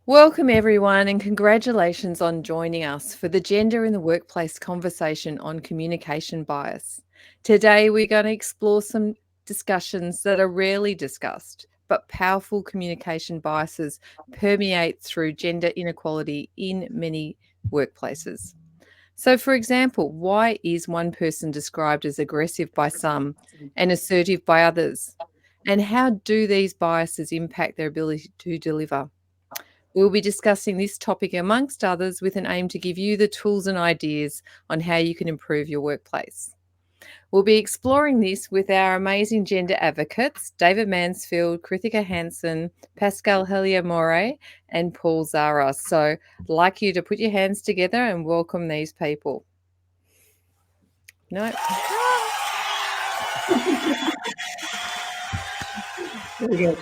Welcome, everyone, and congratulations on joining us for the Gender in the Workplace conversation on communication bias. Today, we're going to explore some discussions that are rarely discussed, but powerful communication biases permeate through gender inequality in many workplaces. So, for example, why is one person described as aggressive by some and assertive by others? And how do these biases impact their ability to deliver? We'll be discussing this topic amongst others with an aim to give you the tools and ideas on how you can improve your workplace. We'll be exploring this with our amazing gender advocates, David Mansfield, Krithika Hansen, Pascal Helia-More, and Paul Zara. So I'd like you to put your hands together and welcome these people. No. Very good.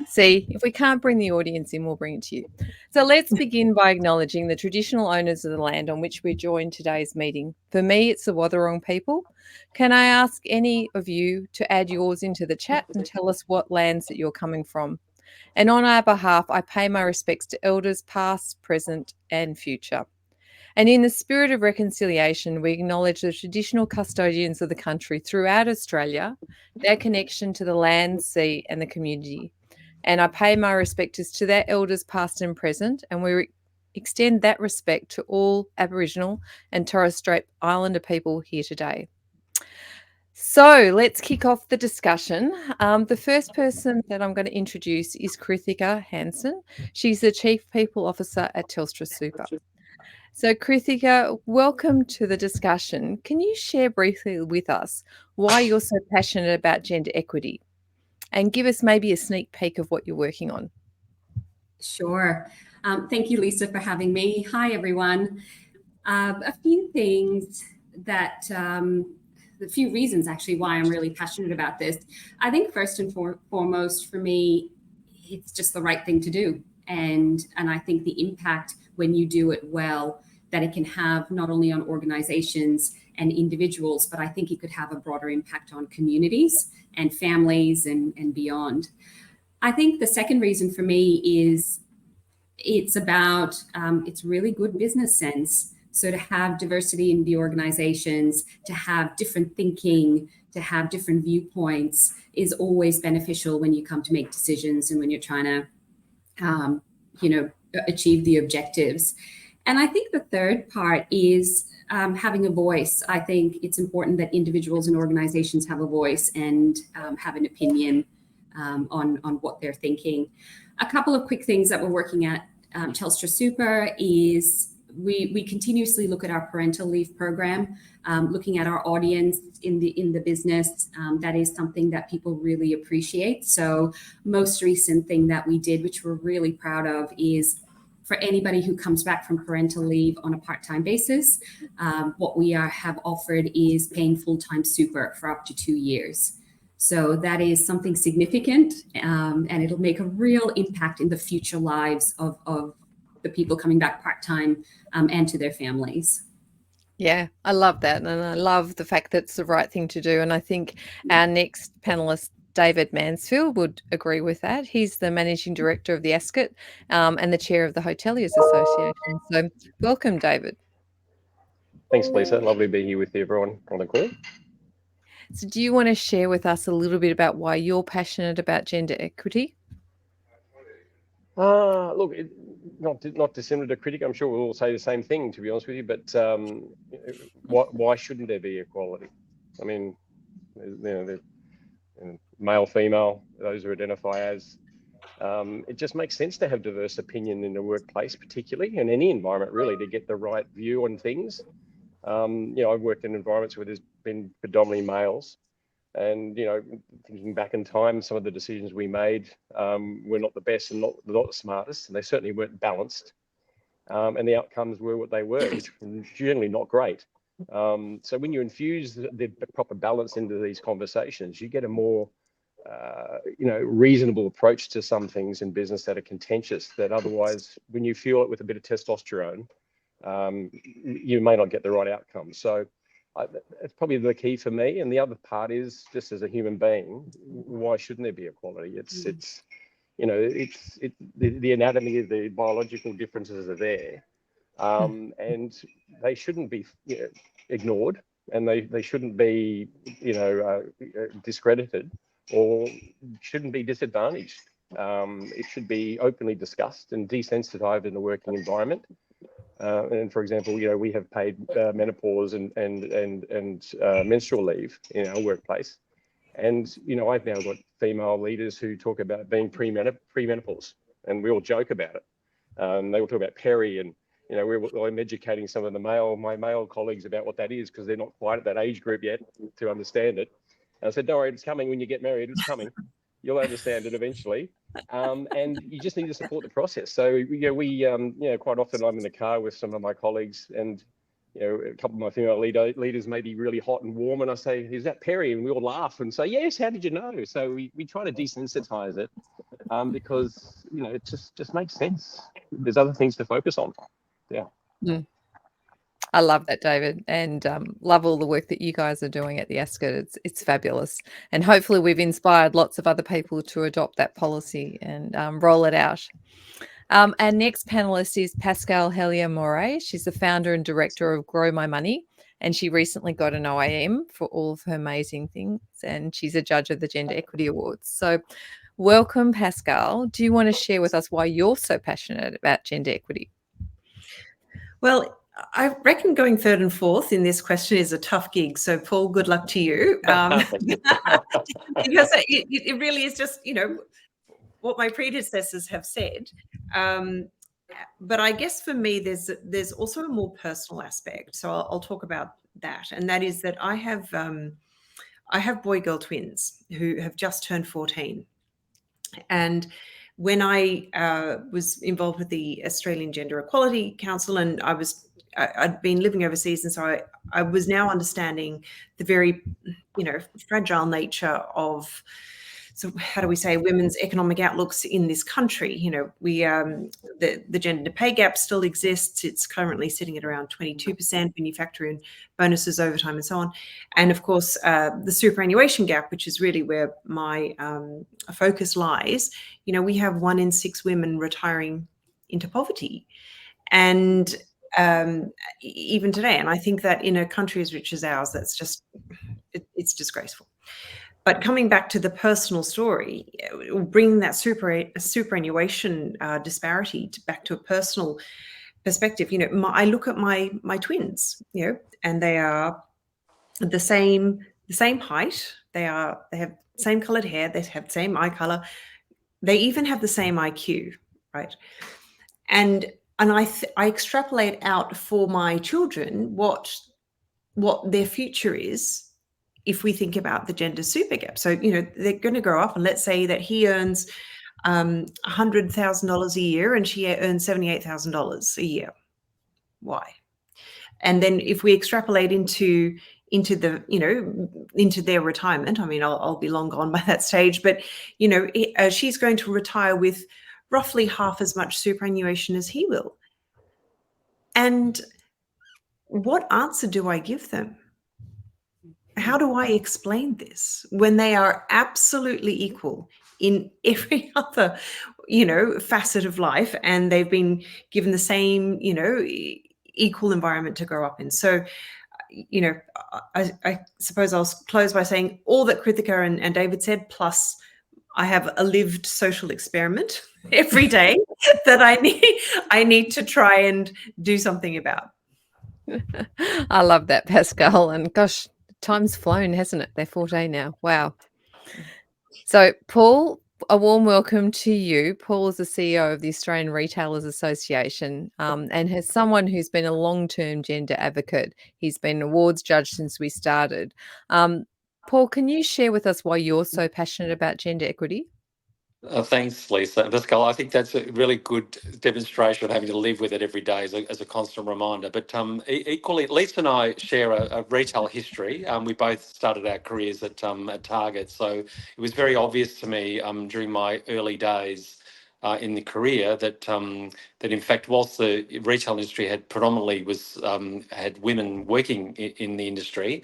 See, if we can't bring the audience in, we'll bring it to you. So let's begin by acknowledging the traditional owners of the land on which we join today's meeting. For me, it's the Wathaurong people. Can I ask any of you to add yours into the chat and tell us what lands that you're coming from? And on our behalf, I pay my respects to elders past, present, and future. And in the spirit of reconciliation, we acknowledge the traditional custodians of the country throughout Australia, their connection to the land, sea, and the community. And I pay my respects to their elders past and present, and we extend that respect to all Aboriginal and Torres Strait Islander people here today. So let's kick off the discussion. The first person that I'm going to introduce is Krithika Hansen. She's the Chief People Officer at Telstra Super. So, Krithika, welcome to the discussion. Can you share briefly with us why you're so passionate about gender equity and give us maybe a sneak peek of what you're working on? Sure. Thank you, Lisa, for having me. Hi, everyone. A few things that, a few reasons actually why I'm really passionate about this. I think first and foremost for me, it's just the right thing to do. And I think the impact when you do it well, that it can have not only on organizations and individuals, but I think it could have a broader impact on communities and families and beyond. I think the second reason for me is it's about it's really good business sense. So to have diversity in the organizations, to have different thinking, to have different viewpoints is always beneficial when you come to make decisions and when you're trying to, achieve the objectives. And I think the third part is having a voice. I think it's important that individuals and organizations have a voice and have an opinion on what they're thinking. A couple of quick things that we're working at Telstra Super is we continuously look at our parental leave program, looking at our audience in the business. That is something that people really appreciate. So most recent thing that we did, which we're really proud of, is for anybody who comes back from parental leave on a part-time basis, what we have offered is paying full-time super for up to 2 years. So that is something significant, and it'll make a real impact in the future lives of the people coming back part-time and to their families. Yeah, I love that. And I love the fact that it's the right thing to do. And I think our next panelist, David Mansfield, would agree with that. He's the Managing Director of the ASCOT and the Chair of the Hoteliers Association. So welcome, David. Thanks, Lisa. Lovely to be here with everyone on the call. So do you want to share with us a little bit about why you're passionate about gender equity? Look, not dissimilar to critic. I'm sure we'll all say the same thing, to be honest with you. But why shouldn't there be equality? I mean, male, female, those who identify as. It just makes sense to have diverse opinion in the workplace, particularly in any environment, really, to get the right view on things. I've worked in environments where there's been predominantly males. And, thinking back in time, some of the decisions we made were not the best and not the smartest, and they certainly weren't balanced. And the outcomes were what they were, which were generally not great. So when you infuse the proper balance into these conversations, you get a more, reasonable approach to some things in business that are contentious, that otherwise, when you fuel it with a bit of testosterone, you may not get the right outcome. So it's probably the key for me. And the other part is, just as a human being, why shouldn't there be equality? It's the anatomy of the biological differences are there, and they shouldn't be ignored, and they shouldn't be discredited or shouldn't be disadvantaged. It should be openly discussed and desensitized in the working environment. And for example, we have paid menopause and menstrual leave in our workplace. And, I've now got female leaders who talk about being premenopause, and we all joke about it. They all talk about peri, and, I'm educating some of my male colleagues about what that is, because they're not quite at that age group yet to understand it. And I said, don't worry, it's coming when you get married, it's coming. You'll understand it eventually. And you just need to support the process. So, quite often I'm in the car with some of my colleagues, and a couple of my female leaders may be really hot and warm, and I say, is that peri? And we all laugh and say, yes, how did you know? So we try to desensitize it, because, it just makes sense. There's other things to focus on. Yeah. Mm. I love that, David, and love all the work that you guys are doing at the ASCA. It's fabulous. And hopefully we've inspired lots of other people to adopt that policy and roll it out. Our next panelist is Pascale Hellier-Moret. She's the founder and director of Grow My Money, and she recently got an OAM for all of her amazing things, and she's a judge of the Gender Equity Awards. So welcome, Pascale. Do you want to share with us why you're so passionate about gender equity? Well, I reckon going third and fourth in this question is a tough gig. So, Paul, good luck to you. Because it really is just, what my predecessors have said. But I guess for me, there's also a more personal aspect. So I'll talk about that. And that is that I have boy-girl twins who have just turned 14. And when I was involved with the Australian Gender Equality Council, and I'd been living overseas, and so I was now understanding the very, fragile nature of, so how do we say, women's economic outlooks in this country. We the gender pay gap still exists. It's currently sitting at around 22% when you factor in bonuses, overtime, and so on. And of course, the superannuation gap, which is really where my focus lies. We have 1 in 6 women retiring into poverty, and even today. And I think that in a country as rich as ours, that's just it's disgraceful. But coming back to the personal story, bringing that superannuation disparity back to a personal perspective, I look at my twins, and they are the same height. They have same colored hair. They have the same eye color. They even have the same IQ, right? And I extrapolate out for my children what their future is. If we think about the gender super gap. So, they're going to grow up, and let's say that he earns $100,000 a year and she earns $78,000 a year. Why? And then if we extrapolate into their retirement, I mean, I'll be long gone by that stage, but, she's going to retire with roughly half as much superannuation as he will. And what answer do I give them? How do I explain this when they are absolutely equal in every other, facet of life, and they've been given the same, equal environment to grow up in? So, I suppose I'll close by saying all that Krithika and David said, plus I have a lived social experiment every day that I need to try and do something about. I love that, Pascale. And gosh, time's flown, hasn't it? They're 14 now. Wow. So, Paul, a warm welcome to you. Paul is the CEO of the Australian Retailers Association, and as someone who's been a long-term gender advocate, he's been an awards judge since we started. Paul, can you share with us why you're so passionate about gender equity? Thanks, Lisa. And Pascal, I think that's a really good demonstration of having to live with it every day as a constant reminder. But equally, Lisa and I share a retail history. We both started our careers at Target, so it was very obvious to me during my early days in the career that in fact, whilst the retail industry had predominantly had women working in the industry,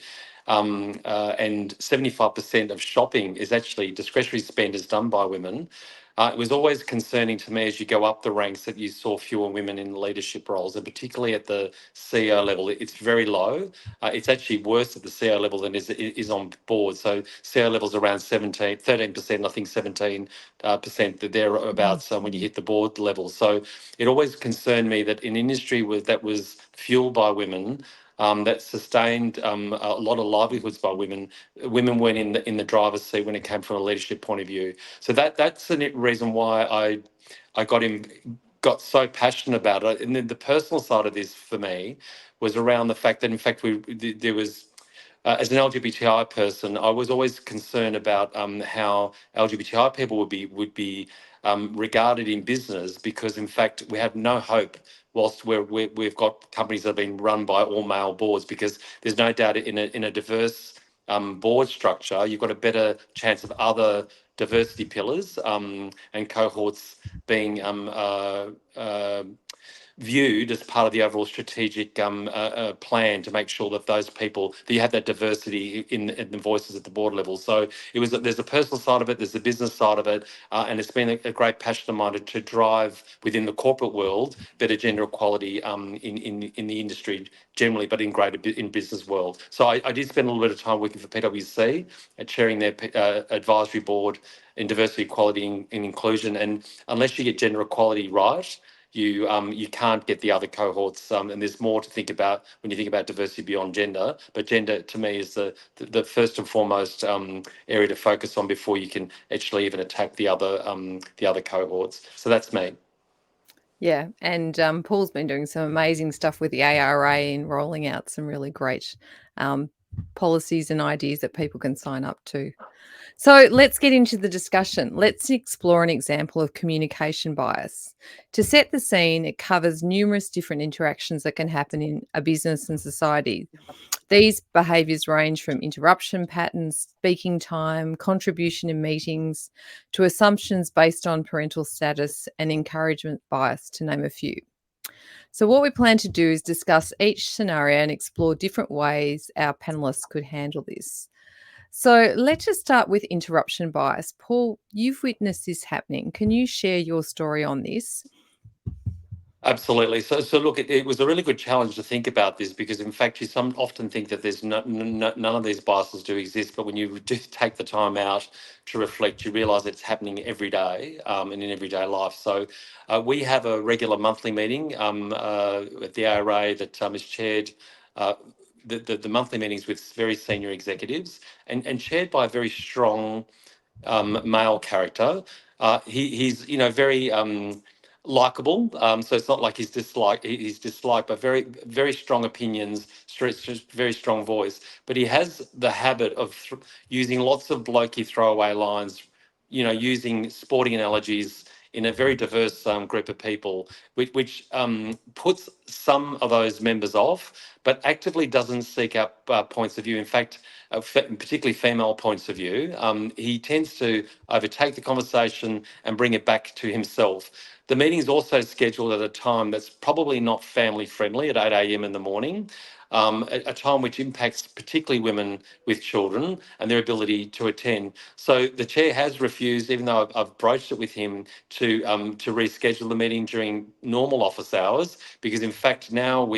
and 75% of shopping is actually discretionary spend is done by women. It was always concerning to me as you go up the ranks that you saw fewer women in leadership roles, and particularly at the CEO level, it's very low. It's actually worse at the CEO level than is on board. So CEO level's around 13%, I think 17% thereabouts when you hit the board level. So it always concerned me that in industry that was fueled by women, that sustained a lot of livelihoods by women. Women weren't in the driver's seat when it came from a leadership point of view. So that's the reason why I got so passionate about it. And then the personal side of this for me was around the fact that, in fact, there was. As an LGBTI person, I was always concerned about how LGBTI people would be regarded in business, because, in fact, we have no hope whilst we've got companies that have been run by all male boards, because there's no doubt in a diverse board structure, you've got a better chance of other diversity pillars and cohorts being viewed as part of the overall strategic plan to make sure that those people, that you have that diversity in the voices at the board level. So there's a personal side of it, there's the business side of it, and it's been a great passion of mine to drive within the corporate world better gender equality in the industry generally, but in business world. So I did spend a little bit of time working for PwC and chairing their advisory board in diversity, equality, and inclusion. And unless you get gender equality right, you can't get the other cohorts, and there's more to think about when you think about diversity beyond gender. But gender, to me, is the first and foremost area to focus on before you can actually even attack the other cohorts. So that's me. Yeah, and Paul's been doing some amazing stuff with the ARA and rolling out some really great policies and ideas that people can sign up to. So let's get into the discussion. Let's explore an example of communication bias. To set the scene, it covers numerous different interactions that can happen in a business and society. These behaviours range from interruption patterns, speaking time, contribution in meetings, to assumptions based on parental status and encouragement bias, to name a few. So what we plan to do is discuss each scenario and explore different ways our panellists could handle this. So let's just start with interruption bias. Paul, you've witnessed this happening. Can you share your story on this? Absolutely. So look, it was a really good challenge to think about this, because, in fact, you often think that there's none of these biases do exist, but when you do take the time out to reflect, you realise it's happening every day and in everyday life. So we have a regular monthly meeting at the ARA that is chaired. The monthly meetings with very senior executives and chaired by a very strong male character. He's very likable, so it's not like he's disliked, but very, very strong opinions, just very strong voice. But he has the habit of using lots of blokey throwaway lines, using sporting analogies in a very diverse group of people, which puts some of those members off, but actively doesn't seek out points of view. In fact, particularly female points of view, he tends to overtake the conversation and bring it back to himself. The meeting is also scheduled at a time that's probably not family friendly, at 8 a.m. in the morning, a time which impacts particularly women with children and their ability to attend. So the chair has refused, even though I've broached it with him, to reschedule the meeting during normal office hours, because, in fact, now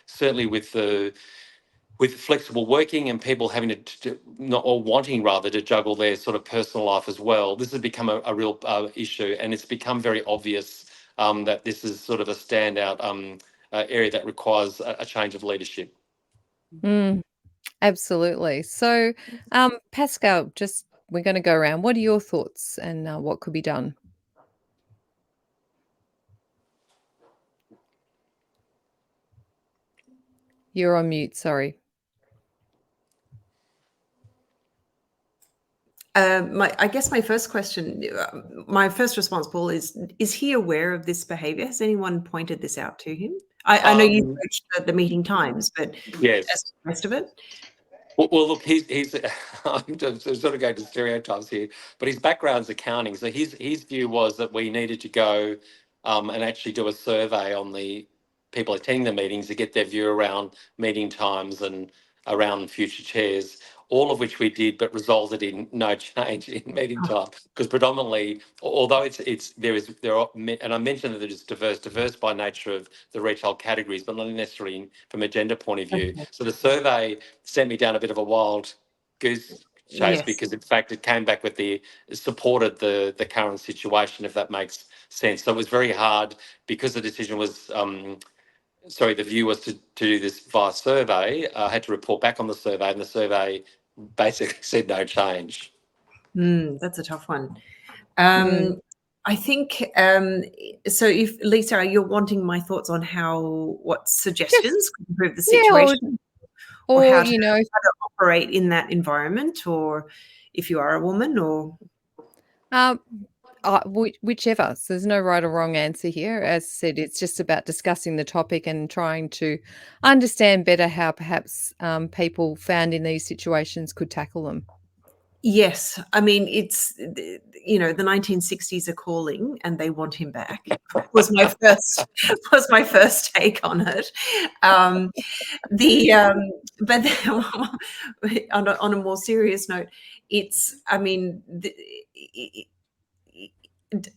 certainly with flexible working and people having to not, or wanting rather, to juggle their sort of personal life as well, this has become a real issue, and it's become very obvious that this is sort of a standout area that requires a change of leadership. Absolutely. So, Pascal, we're going to go around. What are your thoughts and what could be done? You're on mute, sorry. I guess my first question, my first response, Paul, is he aware of this behaviour? Has anyone pointed this out to him? I know you coached the meeting times, but yes, as the rest of it? Well, look, he's I'm just sort of going to stereotypes here, but his background's accounting. So his view was that we needed to go and actually do a survey on the people attending the meetings to get their view around meeting times and around future chairs, all of which we did, but resulted in no change in meeting time. Because predominantly, although there are, and I mentioned that it's diverse by nature of the retail categories, but not necessarily from a gender point of view. So the survey sent me down a bit of a wild goose chase, Yes. because in fact it came back with supported the current situation, if that makes sense. So it was very hard, because the decision was the view was to do this via survey. I had to report back on the survey, and the survey basically said no change. That's a tough one. Mm. I think so. If Lisa, you're wanting my thoughts on what suggestions could improve the situation, or how to operate in that environment, or if you are a woman, or whichever. So there's no right or wrong answer here. As I said, it's just about discussing the topic and trying to understand better how perhaps people found in these situations could tackle them. yes, I mean, it's, the 1960s are calling and they want him back. was my first take on it. But on a more serious note, it's, I mean,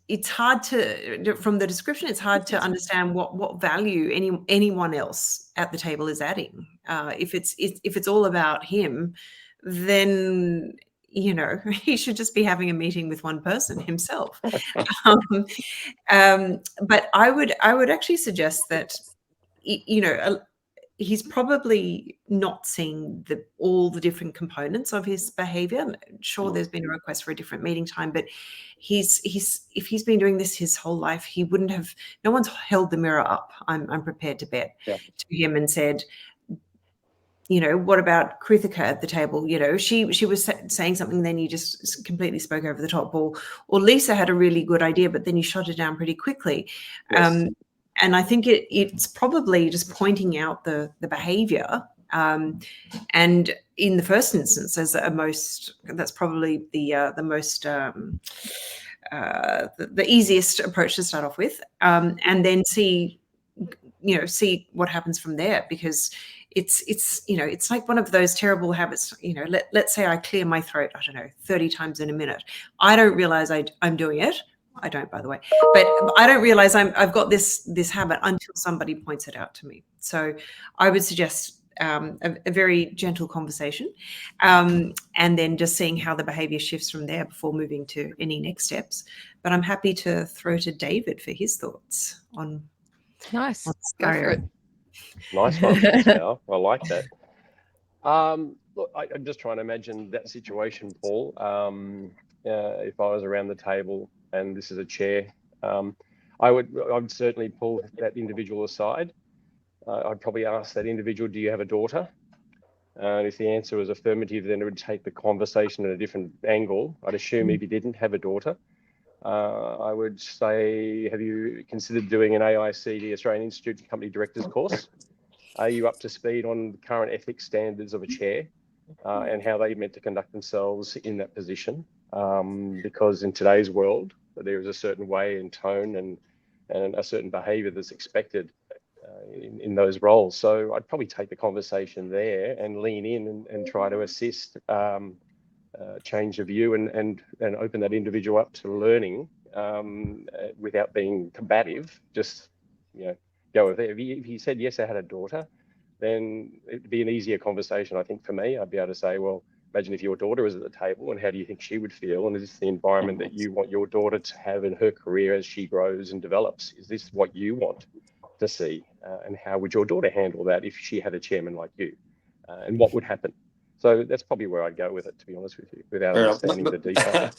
it's hard to, from the description, it's hard to understand what value anyone else at the table is adding. If it's all about him, then he should just be having a meeting with one person himself. But I would actually suggest that he's probably not seeing all the different components of his behavior. Sure, there's been a request for a different meeting time, but if he's been doing this his whole life, he wouldn't have. No one's held the mirror up, I'm prepared to bet, to him and said, what about Krithika at the table? She was saying something, then you just completely spoke over the top. Or Lisa had a really good idea, but then you shot it down pretty quickly. Yes. And I think it's probably just pointing out the behaviour. And in the first instance, that's probably the easiest approach to start off with, and then see what happens from there, because it's like one of those terrible habits. Let's say I clear my throat, I don't know, 30 times in a minute. I don't realize I'm doing it. I don't, by the way, but I don't realize I've got this habit until somebody points it out to me. So I would suggest a very gentle conversation, and then just seeing how the behavior shifts from there before moving to any next steps. But I'm happy to throw to David for his thoughts on. Nice. Go for it. Nice one. Thanks, Mel. I like that. Look, I'm just trying to imagine that situation, Paul. If I was around the table and this is a chair, I would certainly pull that individual aside. I'd probably ask that individual, do you have a daughter? And if the answer was affirmative, then it would take the conversation at a different angle. I'd assume if he didn't have a daughter, I would say, have you considered doing an AIC, the Australian Institute of Company Directors course? Are you up to speed on the current ethics standards of a chair and how they meant to conduct themselves in that position? Because in today's world, there is a certain way and tone and a certain behaviour that's expected in those roles. So I'd probably take the conversation there and lean in and try to assist, change of view and open that individual up to learning without being combative. Just go with it. If he said, yes, I had a daughter, then it'd be an easier conversation, I think, for me. I'd be able to say, well, imagine if your daughter was at the table and how do you think she would feel? And is this the environment that you want your daughter to have in her career as she grows and develops? Is this what you want to see? And how would your daughter handle that if she had a chairman like you? And what would happen? So that's probably where I'd go with it, to be honest with you, without understanding the detail.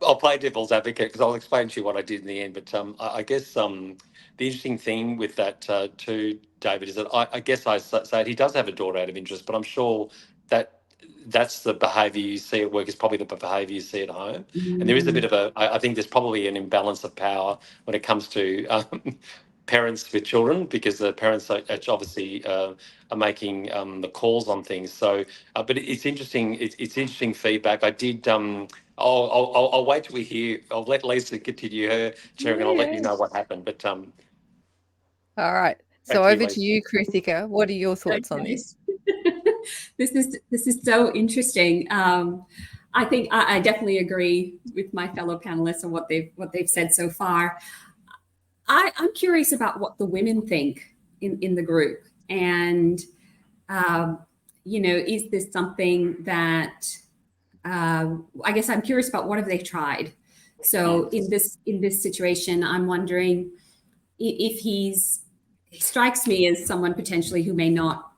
I'll play devil's advocate because I'll explain to you what I did in the end. But I guess the interesting thing with that too, David, is that I guess I say he does have a daughter out of interest, but I'm sure that's the behaviour you see at work is probably the behaviour you see at home. And there is a bit of I think there's probably an imbalance of power when it comes to parents with children, because the parents obviously are making the calls on things. So, but it's interesting. It's interesting feedback. I did. I'll wait till we hear. I'll let Lisa continue her sharing, and I'll let you know what happened. But all right. So over to you, Krithika. What are your thoughts on this? This is so interesting. I think I definitely agree with my fellow panelists on what they've said so far. I'm curious about what the women think in the group, and is this something that I guess I'm curious about what have they tried. So in this situation, I'm wondering if he strikes me as someone potentially who may not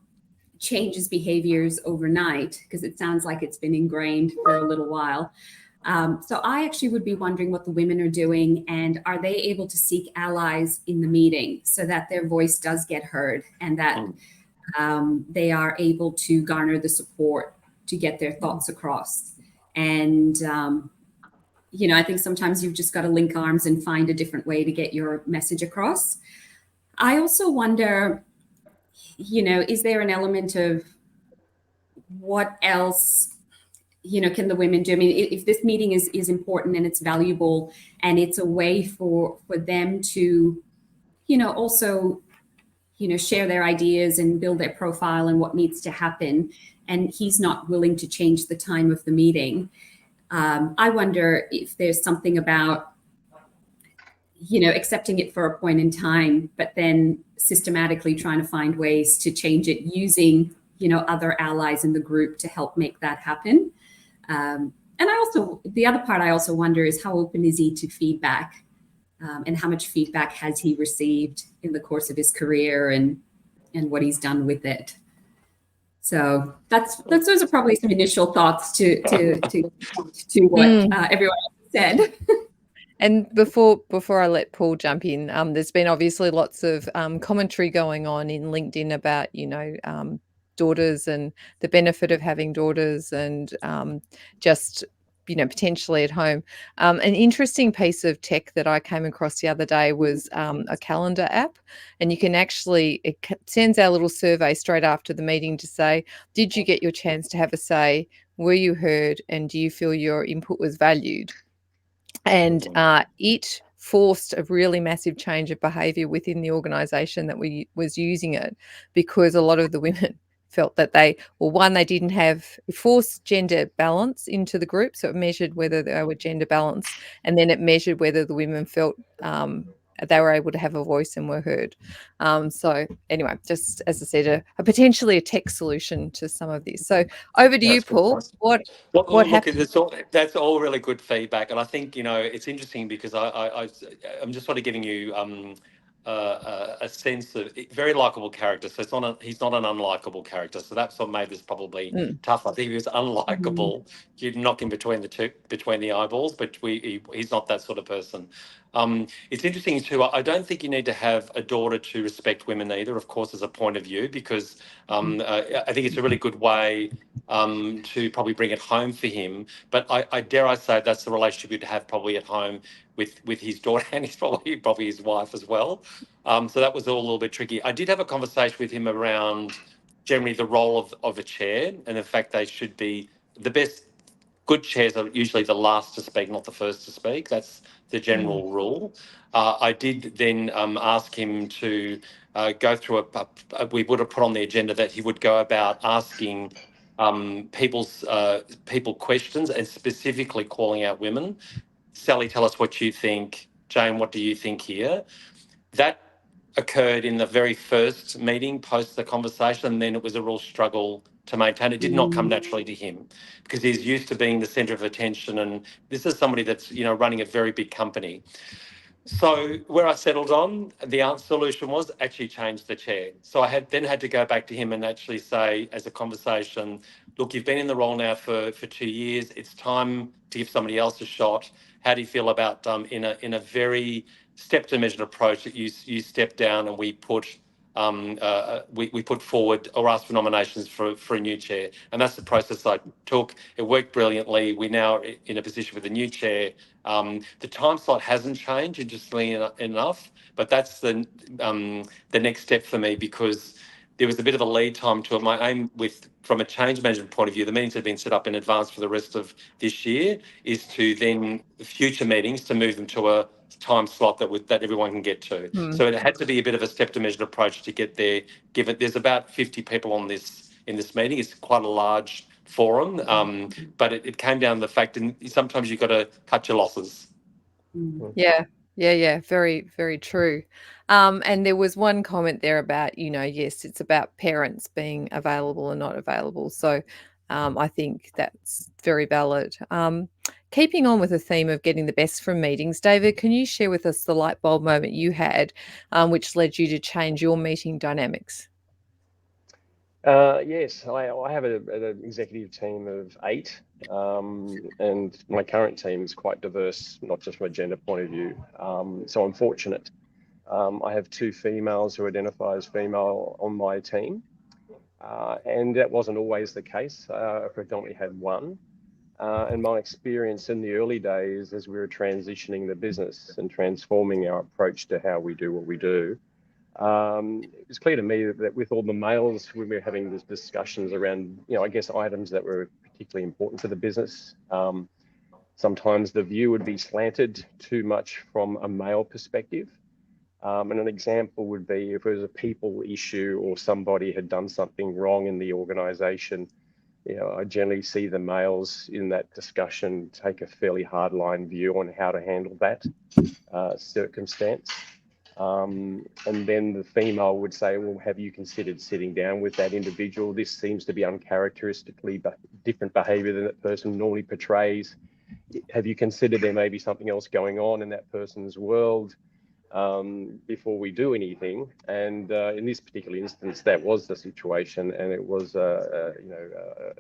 change his behaviors overnight, because it sounds like it's been ingrained for a little while. So I actually would be wondering what the women are doing, and are they able to seek allies in the meeting so that their voice does get heard, and that they are able to garner the support to get their thoughts across. And I think sometimes you've just got to link arms and find a different way to get your message across. I also wonder, is there an element of what else, can the women do? I mean, if this meeting is important and it's valuable, and it's a way for them to, also, share their ideas and build their profile and what needs to happen, and he's not willing to change the time of the meeting. I wonder if there's something about, accepting it for a point in time, but then systematically trying to find ways to change it using, other allies in the group to help make that happen. And the other part I also wonder is, how open is he to feedback, and how much feedback has he received in the course of his career, and what he's done with it. So those are probably some initial thoughts to what everyone else said. And before I let Paul jump in, there's been obviously lots of commentary going on in LinkedIn about, daughters and the benefit of having daughters, and just, potentially at home. An interesting piece of tech that I came across the other day was a calendar app, and you can actually, it sends out a little survey straight after the meeting to say, did you get your chance to have a say? Were you heard? And do you feel your input was valued? And it forced a really massive change of behaviour within the organisation that was using it, because a lot of the women felt that they didn't have forced gender balance into the group, so it measured whether they were gender balanced, and then it measured whether the women felt they were able to have a voice and were heard. So anyway, just as I said, a potentially a tech solution to some of this. So over to you, Paul. What happened? That's all really good feedback, and I think it's interesting because I'm just sort of giving you a sense of very likable character. So he's not an unlikable character. So that's what made this probably tough. I think if he was unlikable, you'd knock him between the eyeballs. But he's not that sort of person. It's interesting too. I don't think you need to have a daughter to respect women either. Of course, as a point of view, because I think it's a really good way to probably bring it home for him. But I dare I say that's the relationship you'd have probably at home with his daughter, and he's probably his wife as well. So that was all a little bit tricky. I did have a conversation with him around generally the role of a chair, and the fact they should be the best. Good chairs are usually the last to speak, not the first to speak. That's the general rule. I did then ask him to go through we would have put on the agenda that he would go about asking people questions, and specifically calling out women. Sally, tell us what you think. Jane, what do you think here? That occurred in the very first meeting post the conversation, and then it was a real struggle to maintain. It did not come naturally to him because he's used to being the centre of attention, and this is somebody that's running a very big company. So where I settled on, the solution was actually change the chair. So I had to go back to him and actually say, as a conversation, look, you've been in the role now for 2 years. It's time to give somebody else a shot. How do you feel about in a very stepped and measured approach that you step down and we put we put forward or ask for nominations for a new chair, and that's the process I took. It worked brilliantly. We're now in a position with a new chair. The time slot hasn't changed, interestingly enough, but that's the next step for me, because there was a bit of a lead time to it. My aim from a change management point of view, the meetings have been set up in advance for the rest of this year, is to then future meetings to move them to a time slot that everyone can get to. So it had to be a bit of a step to measured approach to get there, given there's about 50 people on this in this meeting. It's quite a large forum, but it came down to the fact that sometimes you've got to cut your losses. Yeah. Very, very true. And there was one comment there about, yes, it's about parents being available and not available. So I think that's very valid. Keeping on with the theme of getting the best from meetings, David, can you share with us the light bulb moment you had, which led you to change your meeting dynamics? Yes, I have an executive team of 8, and my current team is quite diverse, not just from a gender point of view. So I'm fortunate. I have 2 females who identify as female on my team, and that wasn't always the case. I predominantly had 1. And my experience in the early days as we were transitioning the business and transforming our approach to how we do what we do, it was clear to me that with all the males, when we were having these discussions around, I guess, items that were particularly important to the business, sometimes the view would be slanted too much from a male perspective. And an example would be if it was a people issue or somebody had done something wrong in the organisation, I generally see the males in that discussion take a fairly hardline view on how to handle that circumstance. And then the female would say, well, have you considered sitting down with that individual? This seems to be uncharacteristically different behaviour than that person normally portrays. Have you considered there may be something else going on in that person's world before we do anything? And in this particular instance, that was the situation, and it was a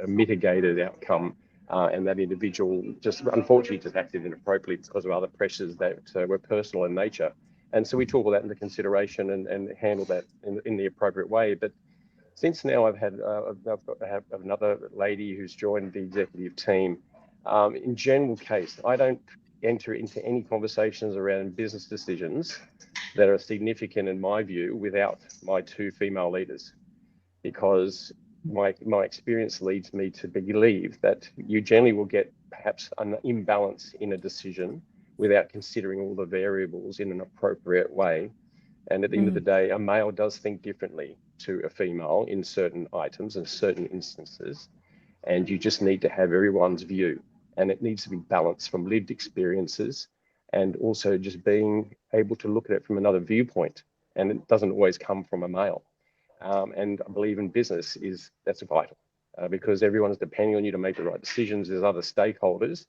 mitigated outcome. And that individual just unfortunately just acted inappropriately because of other pressures that were personal in nature. And so we took all that into consideration and handled that in the appropriate way. But since now I've have another lady who's joined the executive team. In general case, I don't enter into any conversations around business decisions that are significant in my view without my 2 female leaders, because my experience leads me to believe that you generally will get perhaps an imbalance in a decision without considering all the variables in an appropriate way. And at the end of the day, a male does think differently to a female in certain items and certain instances. And you just need to have everyone's view. And it needs to be balanced from lived experiences and also just being able to look at it from another viewpoint. And it doesn't always come from a male. And I believe in business that's vital because everyone is depending on you to make the right decisions. There's other stakeholders.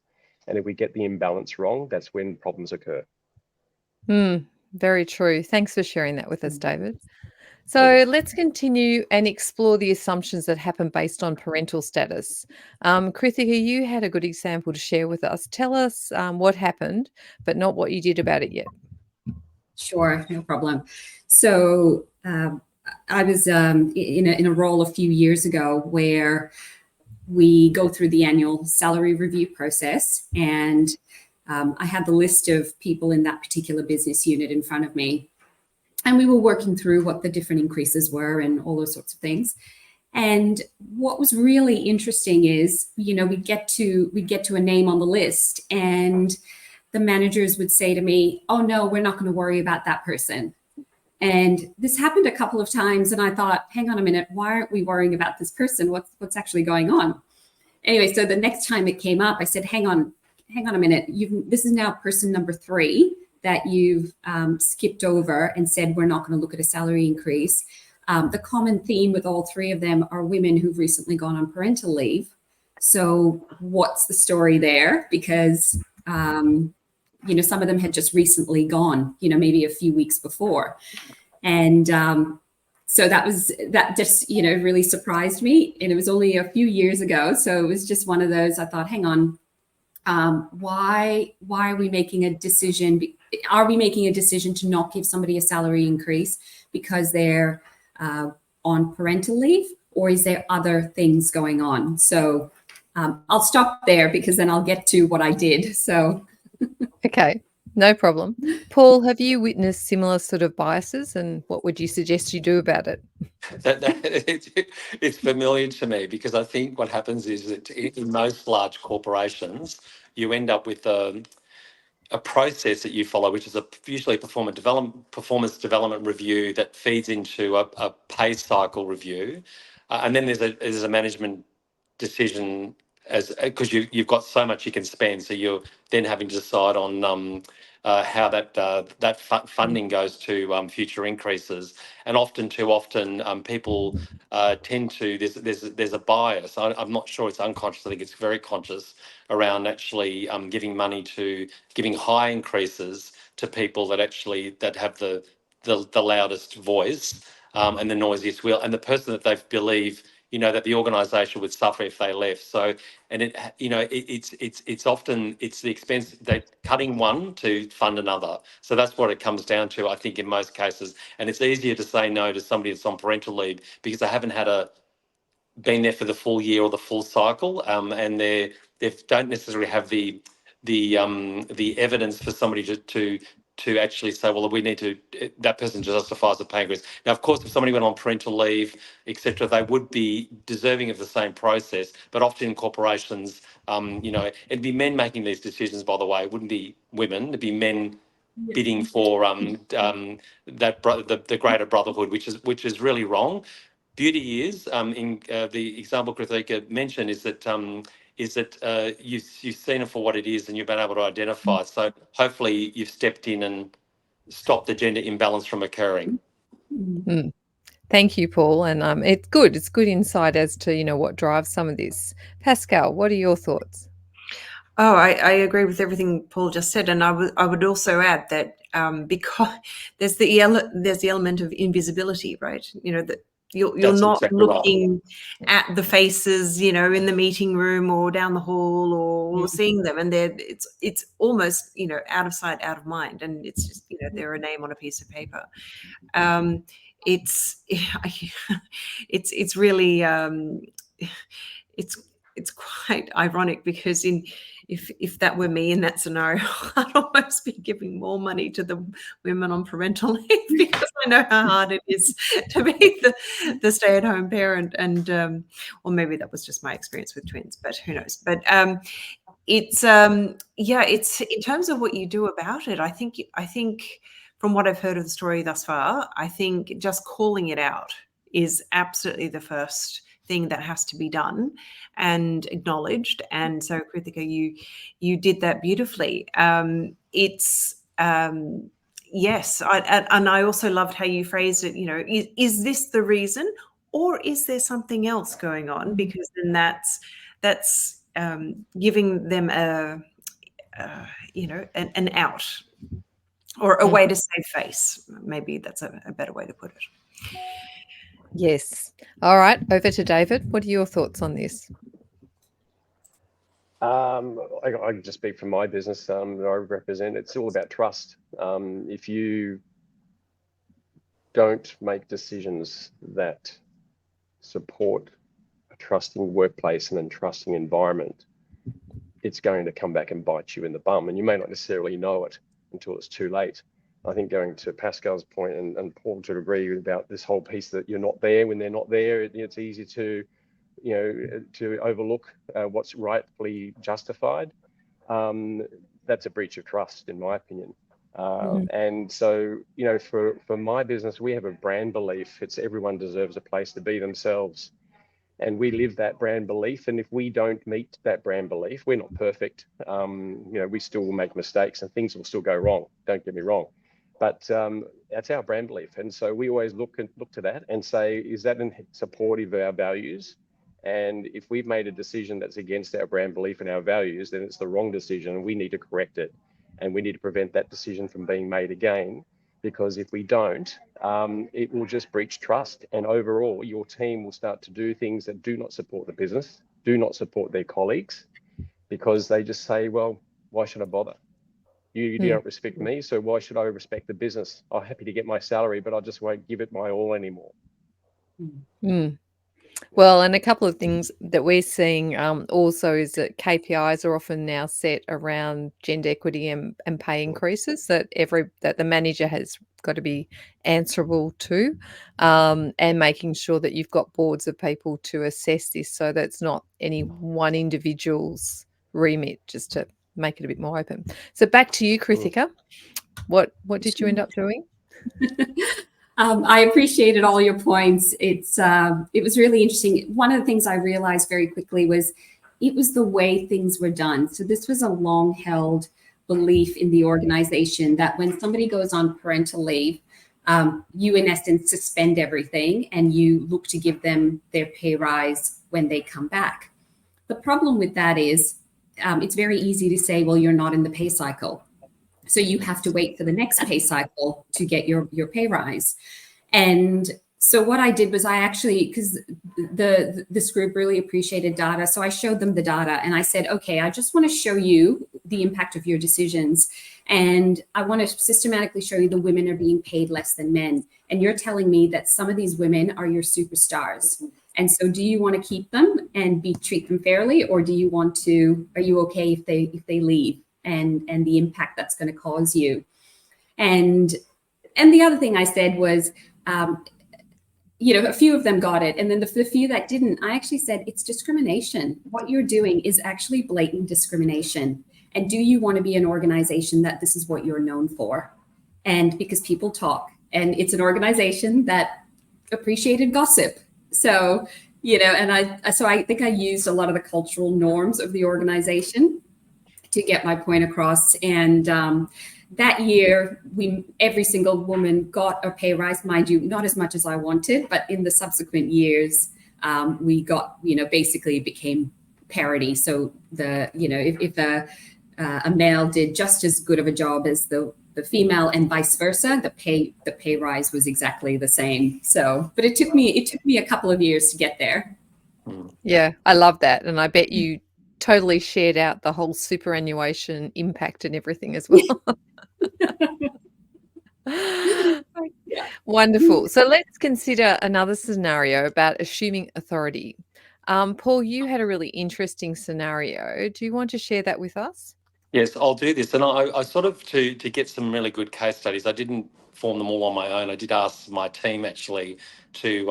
And if we get the imbalance wrong, that's when problems occur. Very true. Thanks for sharing that with us, David. So let's continue and explore the assumptions that happen based on parental status. Krithika, you had a good example to share with us. Tell us what happened, but not what you did about it yet. Sure, no problem. So I was in a role a few years ago where we go through the annual salary review process, and I had the list of people in that particular business unit in front of me. And we were working through what the different increases were and all those sorts of things. And what was really interesting is, we'd get to a name on the list, and the managers would say to me, oh no, we're not going to worry about that person. And this happened a couple of times, and I thought, hang on a minute, why aren't we worrying about this person? What's actually going on? Anyway, so the next time it came up, I said, hang on a minute. This is now person number 3 that you've skipped over and said we're not going to look at a salary increase. The common theme with all 3 of them are women who've recently gone on parental leave. So what's the story there? Because some of them had just recently gone, maybe a few weeks before. And so that just, really surprised me. And it was only a few years ago. So it was just one of those, I thought, hang on, why are we making a decision? Are we making a decision to not give somebody a salary increase because they're on parental leave, or is there other things going on? So I'll stop there because then I'll get to what I did. So. Okay, no problem. Paul, have you witnessed similar sort of biases, and what would you suggest you do about it? It's familiar to me, because I think what happens is that in most large corporations, you end up with a process that you follow, which is usually a performance development review that feeds into a pay cycle review. and then there's a management decision as because you've got so much you can spend, so you're then having to decide on how that funding goes to future increases, and too often people tend to there's a bias. I'm not sure it's unconscious. I think it's very conscious around actually giving high increases to people that have the loudest voice and the noisiest wheel, and the person that they believe that the organisation would suffer if they left. So, and it's often the expense that cutting one to fund another. So that's what it comes down to, I think, in most cases. And it's easier to say no to somebody that's on parental leave because they haven't been there for the full year or the full cycle, and they don't necessarily have the evidence for somebody to actually say, well, we need to, that person justifies the pay increase. Now, of course, if somebody went on parental leave, etc., they would be deserving of the same process. But often in corporations, it'd be men making these decisions, by the way. It wouldn't be women. It'd be men bidding for the greater brotherhood, which is really wrong. Beauty is, in the example Krithika mentioned, is that you've seen it for what it is and you've been able to identify it. So hopefully you've stepped in and stopped the gender imbalance from occurring. Thank you, Paul. And it's good. It's good insight as to what drives some of this. Pascal, what are your thoughts? Oh, I agree with everything Paul just said, and I would also add that because there's the element of invisibility, right? That you're not exactly looking at the faces, in the meeting room or down the hall or seeing them, and it's almost out of sight, out of mind, and it's just they're a name on a piece of paper. It's really it's quite ironic because if that were me in that scenario, I'd almost be giving more money to the women on parental leave because I know how hard it is to be the stay-at-home parent, and or maybe that was just my experience with twins, but who knows? But it's it's in terms of what you do about it. I think from what I've heard of the story thus far, I think just calling it out is absolutely the first thing that has to be done and acknowledged. And so, Krithika, you did that beautifully. Yes, and I also loved how you phrased it. Is this the reason, or is there something else going on? Because then that's giving them an out or a way to save face. Maybe that's a better way to put it. Yes. All right. Over to David. What are your thoughts on this? I can just speak from my business that I represent. It's all about trust. If you don't make decisions that support a trusting workplace and a trusting environment, it's going to come back and bite you in the bum. And you may not necessarily know it until it's too late. I think going to Pascal's point and Paul to agree about this whole piece that you're not there when they're not there, it's easy to overlook what's rightfully justified. That's a breach of trust, in my opinion. And so, for my business, we have a brand belief. It's everyone deserves a place to be themselves. And we live that brand belief. And if we don't meet that brand belief, we're not perfect. We still will make mistakes and things will still go wrong. Don't get me wrong. But that's our brand belief. And so we always look to that and say, is that supportive of our values? And if we've made a decision that's against our brand belief and our values, then it's the wrong decision and we need to correct it. And we need to prevent that decision from being made again. Because if we don't, it will just breach trust. And overall, your team will start to do things that do not support the business, do not support their colleagues, because they just say, well, why should I bother? You don't respect me, so why should I respect the business? I'm happy to get my salary, but I just won't give it my all anymore. Well, and a couple of things that we're seeing also is that KPIs are often now set around gender equity and pay increases that the manager has got to be answerable to, and making sure that you've got boards of people to assess this, so that it's not any one individual's remit, just to make it a bit more open. So back to you, Krithika. What did you end up doing? I appreciated all your points. It was really interesting. One of the things I realized very quickly was it was the way things were done. So this was a long-held belief in the organization that when somebody goes on parental leave, you in essence suspend everything and you look to give them their pay rise when they come back. The problem with that is it's very easy to say, well, you're not in the pay cycle. So you have to wait for the next pay cycle to get your pay rise. And so what I did was I actually, because this group really appreciated data, so I showed them the data and I said, okay, I just want to show you the impact of your decisions. And I want to systematically show you the women are being paid less than men. And you're telling me that some of these women are your superstars. And so do you want to keep them and treat them fairly? Or do you want to, are you okay if they leave? And the impact that's going to cause you. And the other thing I said was, a few of them got it. And then the few that didn't, I actually said, it's discrimination. What you're doing is actually blatant discrimination. And do you want to be an organization that this is what you're known for? And because people talk, and it's an organization that appreciated gossip. So, and I think I used a lot of the cultural norms of the organization to get my point across. And that year, every single woman got a pay rise, mind you, not as much as I wanted, but in the subsequent years, we got, basically became parity. So if a male did just as good of a job as the female and vice versa, the pay rise was exactly the same. So, but it took me a couple of years to get there. Yeah, I love that. And I bet you totally shared out the whole superannuation impact and everything as well. Wonderful. So let's consider another scenario about assuming authority. Paul, you had a really interesting scenario. Do you want to share that with us? Yes, I'll do this. And I sort of, to get some really good case studies, I didn't form them all on my own. I did ask my team actually to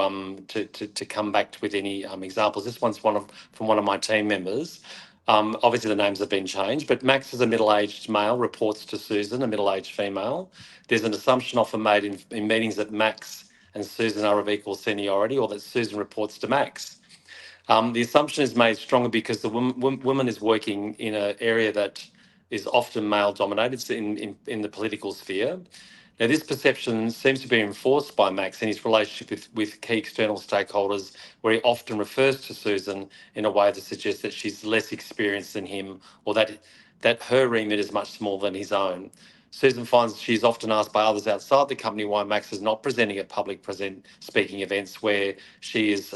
come back with any examples. This one's from one of my team members. Obviously, the names have been changed, but Max is a middle-aged male, reports to Susan, a middle-aged female. There's an assumption often made in meetings that Max and Susan are of equal seniority, or that Susan reports to Max. The assumption is made stronger because the woman is working in an area that is often male-dominated in the political sphere. Now, this perception seems to be enforced by Max in his relationship with key external stakeholders, where he often refers to Susan in a way that suggests that she's less experienced than him, or that her remit is much smaller than his own. Susan finds she's often asked by others outside the company why Max is not presenting at public speaking events where she is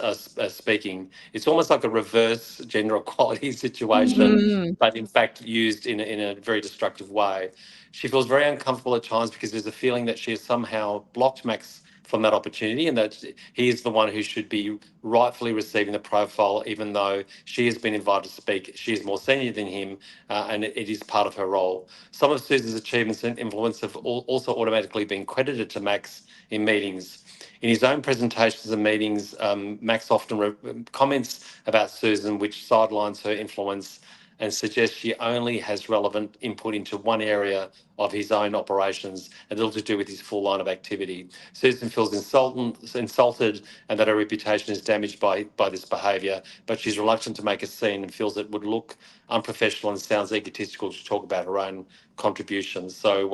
speaking. It's almost like a reverse gender equality situation, but in fact used in a very destructive way. She feels very uncomfortable at times because there's a feeling that she has somehow blocked Max from that opportunity, and that he is the one who should be rightfully receiving the profile, even though she has been invited to speak. She is more senior than him, and it is part of her role. Some of Susan's achievements and influence have also automatically been credited to Max in meetings. In his own presentations and meetings, Max often comments about Susan, which sidelines her influence and suggests she only has relevant input into one area of his own operations and little to do with his full line of activity. Susan feels insulted and that her reputation is damaged by this behaviour, but she's reluctant to make a scene and feels it would look unprofessional and sounds egotistical to talk about her own contributions. So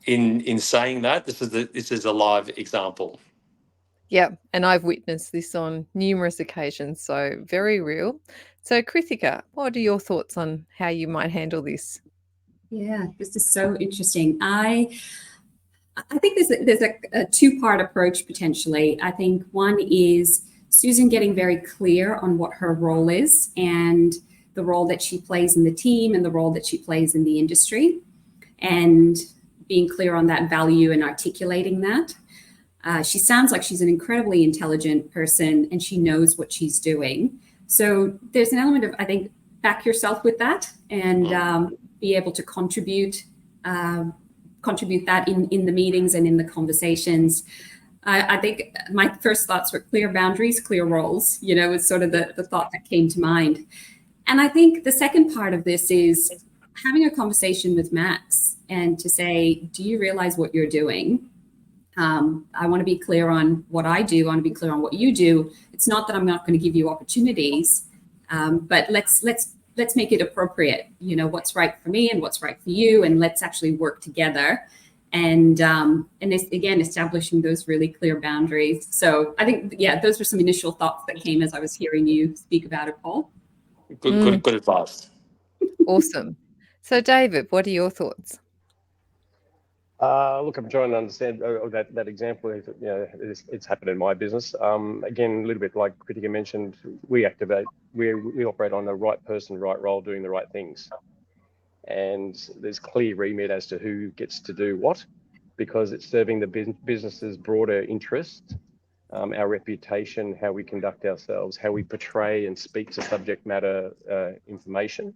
in saying that, this is a live example. Yeah, and I've witnessed this on numerous occasions, so very real. So, Krithika, what are your thoughts on how you might handle this? Yeah, this is so interesting. I think there's a two-part approach potentially. I think one is Susan getting very clear on what her role is and the role that she plays in the team and the role that she plays in the industry, and being clear on that value and articulating that. She sounds like she's an incredibly intelligent person and she knows what she's doing. So there's an element of, I think, back yourself with that and be able to contribute that in the meetings and in the conversations. I think my first thoughts were clear boundaries, clear roles, was sort of the thought that came to mind. And I think the second part of this is having a conversation with Max and to say, do you realize what you're doing? I want to be clear on what I do. I want to be clear on what you do. It's not that I'm not going to give you opportunities, but let's make it appropriate. You know, what's right for me and what's right for you, and let's actually work together. And this, again, establishing those really clear boundaries. So I think, yeah, those were some initial thoughts that came as I was hearing you speak about it, Paul. Good advice. Awesome. So, David, what are your thoughts? Look, I'm trying to understand that example. You know, it's happened in my business. Again, a little bit like Kritika mentioned, we operate on the right person, right role, doing the right things. And there's clear remit as to who gets to do what, because it's serving the business's broader interest, our reputation, how we conduct ourselves, how we portray and speak to subject matter information.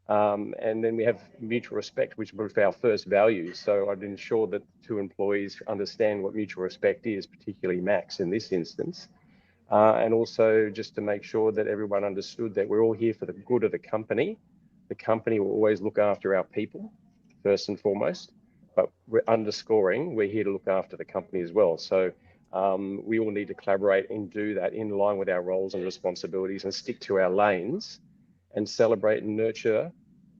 And then we have mutual respect, which is our first value. So I'd ensure that two employees understand what mutual respect is, particularly Max in this instance. And also just to make sure that everyone understood that we're all here for the good of the company. The company will always look after our people, first and foremost, but we're underscoring we're here to look after the company as well. So we all need to collaborate and do that in line with our roles and responsibilities and stick to our lanes and celebrate and nurture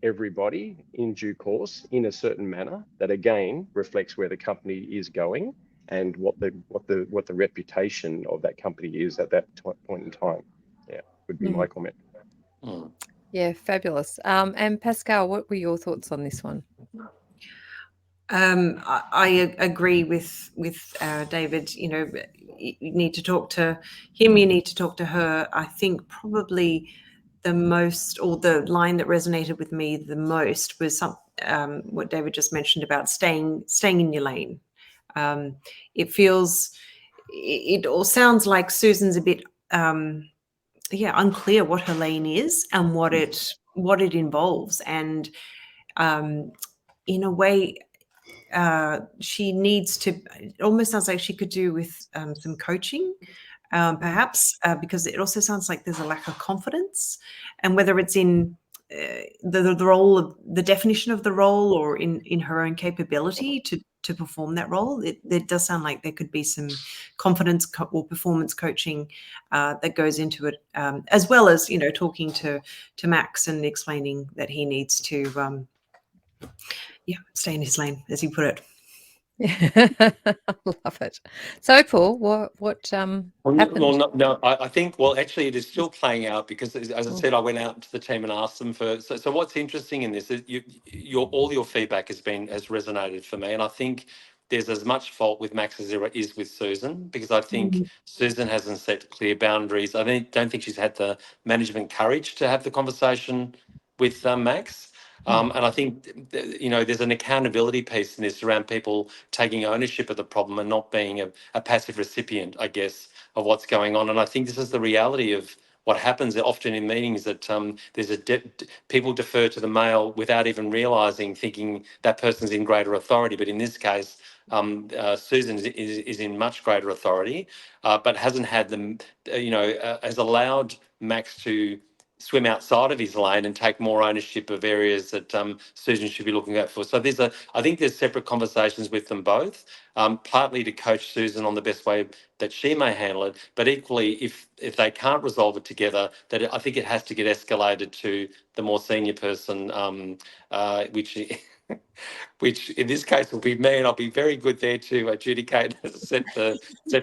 everybody in due course in a certain manner that again reflects where the company is going and what the reputation of that company is at that point in time. Yeah, would be my comment. Yeah, fabulous. And Pascal, what were your thoughts on this one? I agree with David. You know, you need to talk to him, you need to talk to her. I think probably the most, or the line that resonated with me the most was what David just mentioned about staying in your lane. It all sounds like Susan's a bit unclear what her lane is and what it involves, and in a way she needs to, it almost sounds like she could do with some coaching, perhaps, because it also sounds like there's a lack of confidence, and whether it's in the role of the definition of the role or in her own capability to perform that role, it does sound like there could be some confidence or performance coaching that goes into it, as well as, you know, talking to Max and explaining that he needs to stay in his lane, as you put it. I love it. So, Paul, what happened? Well, no, I think, well, actually, it is still playing out because, as I said, I went out to the team and asked them for. So what's interesting in this is all your feedback has resonated for me, and I think there's as much fault with Max as there is with Susan, because I think Susan hasn't set clear boundaries. I don't think she's had the management courage to have the conversation with Max. And I think, you know, there's an accountability piece in this around people taking ownership of the problem and not being a passive recipient, I guess, of what's going on. And I think this is the reality of what happens often in meetings, that there's people defer to the male without even realising, thinking that person's in greater authority. But in this case, Susan is in much greater authority, but hasn't had them, has allowed Max to swim outside of his lane and take more ownership of areas that Susan should be looking at for. So I think there's separate conversations with them both, partly to coach Susan on the best way that she may handle it, but equally, if they can't resolve it together, that I think it has to get escalated to the more senior person, which in this case will be me, and I'll be very good there to adjudicate and set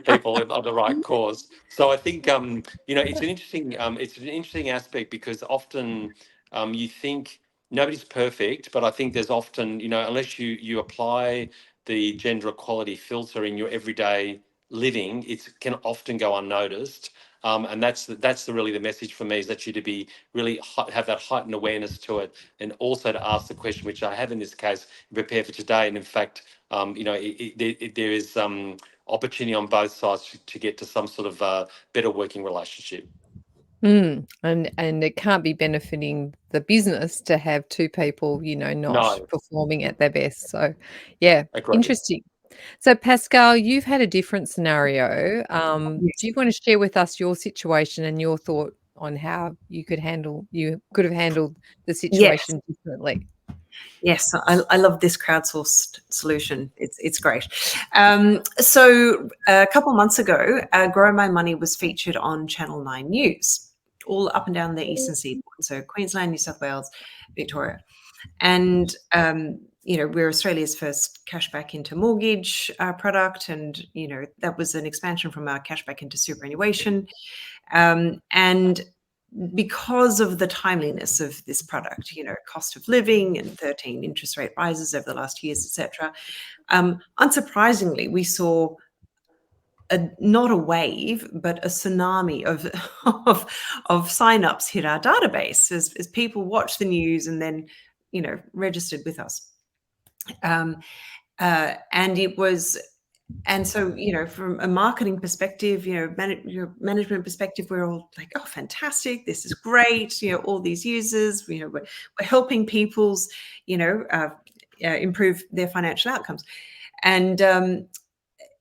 people on the right course. So I think it's an interesting aspect, because often you think nobody's perfect, but I think there's often, unless you apply the gender equality filter in your everyday living, it can often go unnoticed. And that's really the message for me, is that you to be really have that heightened awareness to it, and also to ask the question, which I have in this case, prepare for today. And in fact, there is opportunity on both sides to get to some sort of better working relationship. And it can't be benefiting the business to have two people, not performing at their best. So, yeah, Agreed. Interesting. So, Pascal, you've had a different scenario. Do you want to share with us your situation and your thought on how you could have handled the situation differently? Yes, I love this crowdsourced solution. It's great. So a couple months ago, Grow My Money was featured on Channel 9 News, all up and down the eastern seaboard. So Queensland, New South Wales, Victoria. And, we're Australia's first cashback into mortgage product. And, that was an expansion from our cashback into superannuation. And because of the timeliness of this product, cost of living and 13 interest rate rises over the last years, etc. Unsurprisingly, we saw not a wave, but a tsunami of signups hit our database as people watched the news and then, registered with us. And it was. And so, from a marketing perspective, management perspective, we're all like, oh, fantastic. This is great. All these users, we're helping people's, improve their financial outcomes. And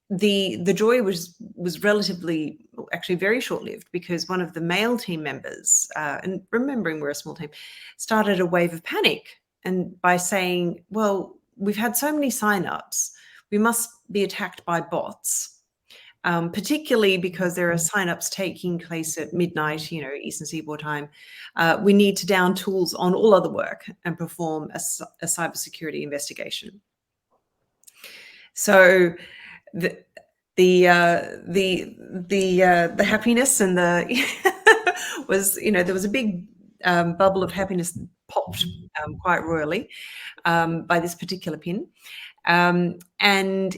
the joy was relatively, actually very short-lived, because one of the male team members, and remembering we're a small team, started a wave of panic. And by saying, well, we've had so many signups, we must be attacked by bots, particularly because there are signups taking place at midnight, Eastern Seaboard time. We need to down tools on all other work and perform a cybersecurity investigation. So the happiness and the was, there was a big bubble of happiness popped quite royally by this particular pin. And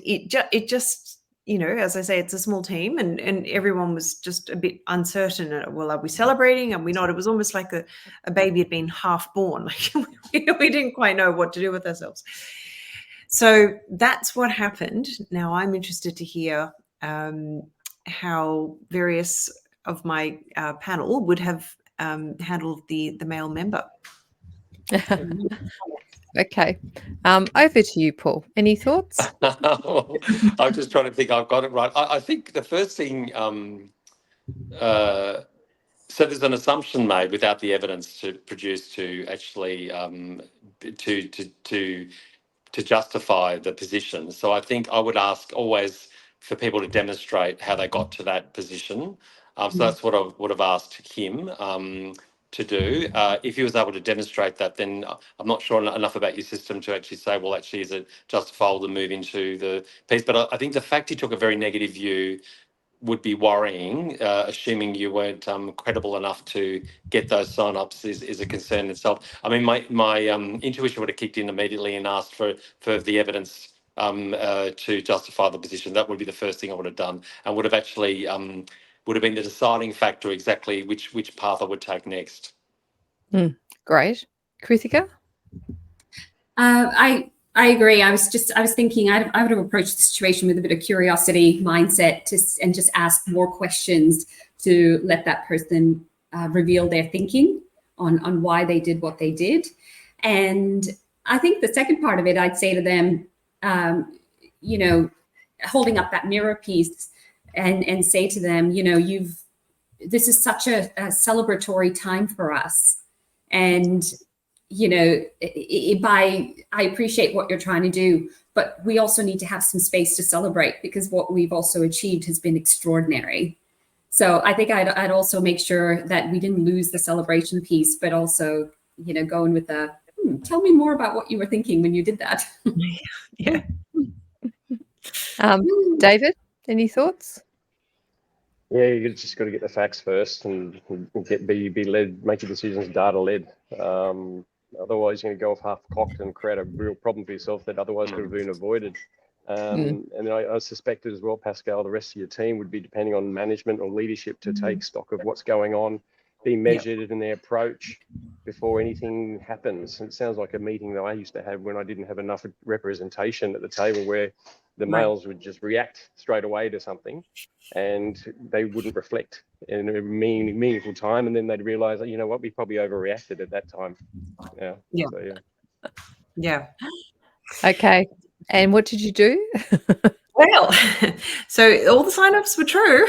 it just, as I say, it's a small team, and everyone was just a bit uncertain. Well, are we celebrating? Are we not? It was almost like a baby had been half born. Like we didn't quite know what to do with ourselves. So that's what happened. Now I'm interested to hear how various of my panel would have handled the male member. Okay. Over to you, Paul. Any thoughts? I'm just trying to think I've got it right. I think the first thing, so there's an assumption made without the evidence to produce to actually to justify the position. So I think I would ask always for people to demonstrate how they got to that position. So that's what I would have asked him to do. If he was able to demonstrate that, then I'm not sure enough about your system to actually say, well, actually, is it justifiable to move into the piece? But I think the fact he took a very negative view would be worrying, assuming you weren't credible enough to get those sign-ups is a concern itself. I mean, my intuition would have kicked in immediately and asked for the evidence to justify the position. That would be the first thing I would have done, and would have actually would have been the deciding factor exactly which path I would take next. Great. Krithika? I agree. I was thinking I would have approached the situation with a bit of curiosity mindset and just ask more questions to let that person reveal their thinking on why they did what they did. And I think the second part of it, I'd say to them, holding up that mirror piece and say to them, this is such a celebratory time for us. And I appreciate what you're trying to do, but we also need to have some space to celebrate, because what we've also achieved has been extraordinary. So I think I'd also make sure that we didn't lose the celebration piece, but also, going with tell me more about what you were thinking when you did that. Yeah. David, any thoughts? Yeah, you just got to get the facts first and be led, make your decisions data led. Otherwise, you're going to go off half cocked and create a real problem for yourself that otherwise could have been avoided. And then I suspected as well, Pascal, the rest of your team would be depending on management or leadership to take stock of what's going on, be measured in their approach before anything happens. And it sounds like a meeting that I used to have when I didn't have enough representation at the table, where the males would just react straight away to something and they wouldn't reflect in a meaningful time. And then they'd realize that, you know what, we probably overreacted at that time. Yeah. So, Yeah. Okay. And what did you do? Well, so all the sign-ups were true.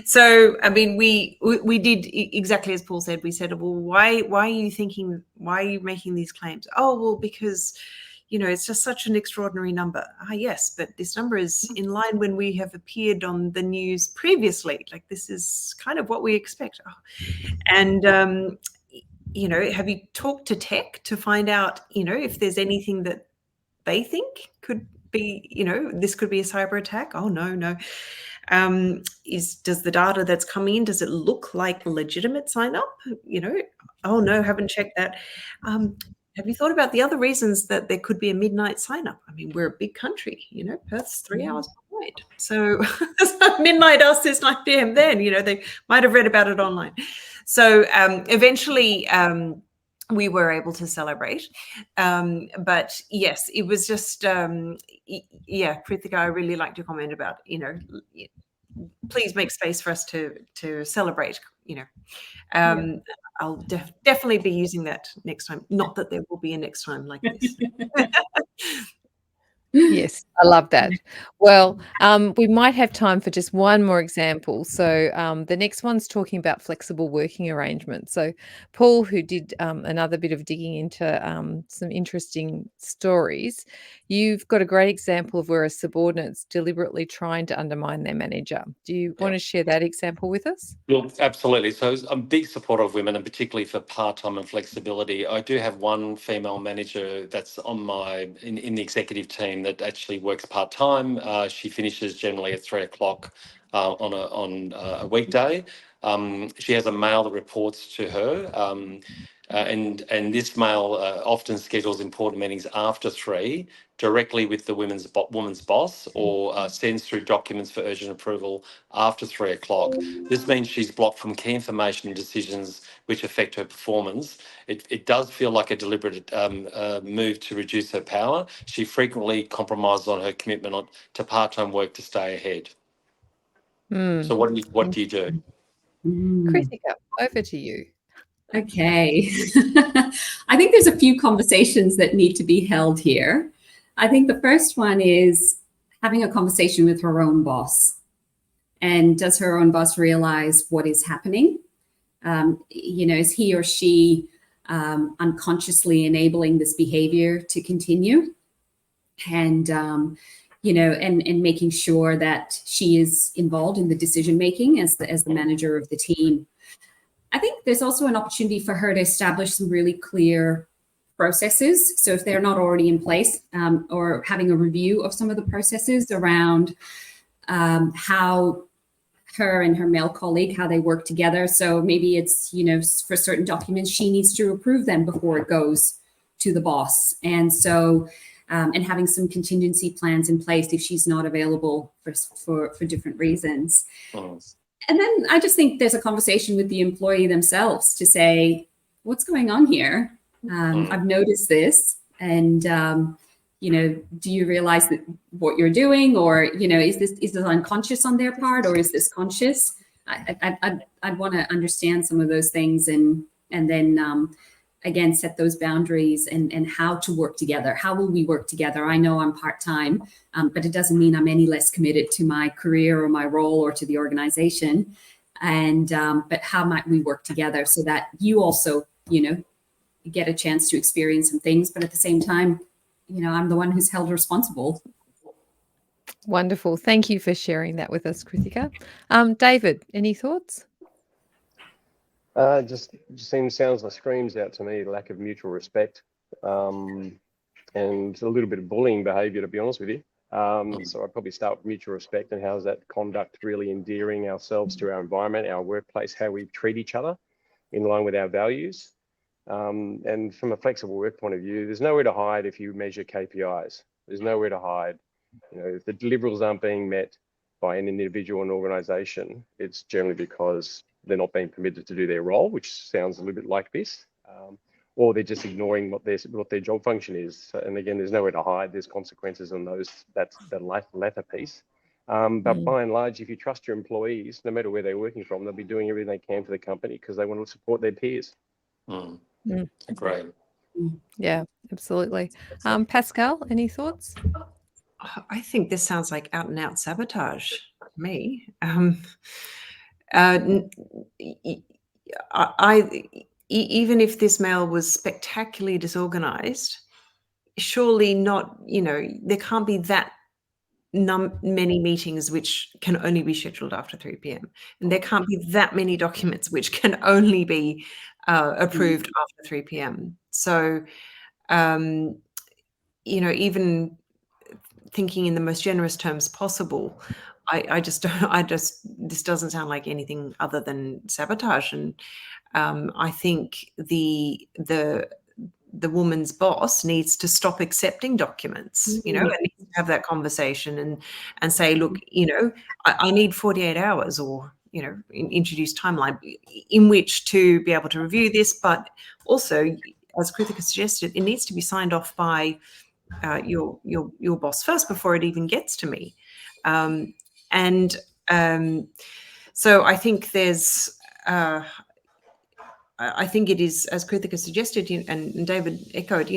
So I mean, we did exactly as Paul said. We said, well, why are you making these claims? Oh, well, because it's just such an extraordinary number. Yes, but this number is in line when we have appeared on the news previously. Like, this is kind of what we expect. And have you talked to tech to find out, if there's anything that they think could be, this could be a cyber attack? Oh, no. Does the data that's coming in, does it look like legitimate sign up? Oh, no, haven't checked that. Have you thought about the other reasons that there could be a midnight sign up? I mean, we're a big country, Perth's 3 hours behind. So midnight us is 9 p.m. then, they might have read about it online. So eventually we were able to celebrate. But yes, it was just, Krithika, I really liked your comment about, please make space for us to celebrate, I'll definitely be using that next time. Not that there will be a next time like this. Yes, I love that. Well, we might have time for just one more example. So the next one's talking about flexible working arrangements. So Paul, who did another bit of digging into some interesting stories, you've got a great example of where a subordinate's deliberately trying to undermine their manager. Do you want to share that example with us? Well, absolutely. So I'm a big supporter of women, and particularly for part-time and flexibility. I do have one female manager that's on in the executive team that actually works part-time. She finishes generally at 3 o'clock on a weekday. She has a male that reports to her, and this male often schedules important meetings after 3, directly with the woman's boss, or sends through documents for urgent approval after 3 o'clock. This means she's blocked from key information and decisions which affect her performance. It does feel like a deliberate move to reduce her power. She frequently compromises on her commitment to part-time work to stay ahead. So what do you do? Krithika, over to you. Okay. I think there's a few conversations that need to be held here. I think the first one is having a conversation with her own boss. And does her own boss realize what is happening? Is he or she unconsciously enabling this behavior to continue? And, and making sure that she is involved in the decision-making as the manager of the team. I think there's also an opportunity for her to establish some really clear processes. So if they're not already in place, or having a review of some of the processes around how her and her male colleague, how they work together. So maybe it's, for certain documents, she needs to approve them before it goes to the boss. And so, and having some contingency plans in place if she's not available for different reasons. Oh. And then I just think there's a conversation with the employee themselves to say, what's going on here? I've noticed this. And, do you realize that what you're doing, or, is this unconscious on their part, or is this conscious? I'd want to understand some of those things, and then, again, set those boundaries and how to work together. How will we work together? I know I'm part-time, but it doesn't mean I'm any less committed to my career or my role or to the organization. And, but how might we work together so that you also, get a chance to experience some things, but at the same time, I'm the one who's held responsible. Wonderful. Thank you for sharing that with us, Krithika. David, any thoughts? Just sounds like screams out to me lack of mutual respect, and a little bit of bullying behaviour, to be honest with you. So I'd probably start with mutual respect, and how's that conduct really endearing ourselves to our environment, our workplace, how we treat each other in line with our values. And from a flexible work point of view, there's nowhere to hide if you measure KPIs. There's nowhere to hide. If the deliverables aren't being met by an individual and organisation, it's generally because they're not being permitted to do their role, which sounds a little bit like this, or they're just ignoring what their job function is. And again, there's nowhere to hide. There's consequences on those. That's the latter piece. But by and large, if you trust your employees, no matter where they're working from, they'll be doing everything they can for the company because they want to support their peers. Great. Yeah, absolutely. Pascal, any thoughts? I think this sounds like out and out sabotage to me. Even if this male was spectacularly disorganized, surely not, there can't be that many meetings which can only be scheduled after 3 p.m. And there can't be that many documents which can only be approved after 3 p.m. So, even thinking in the most generous terms possible, this doesn't sound like anything other than sabotage. And I think the woman's boss needs to stop accepting documents, and needs to have that conversation and say, look, I need 48 hours or, introduce timeline in which to be able to review this. But also, as Krithika suggested, it needs to be signed off by your boss first before it even gets to me. So I think there's, I think it is, as Krithika suggested and David echoed,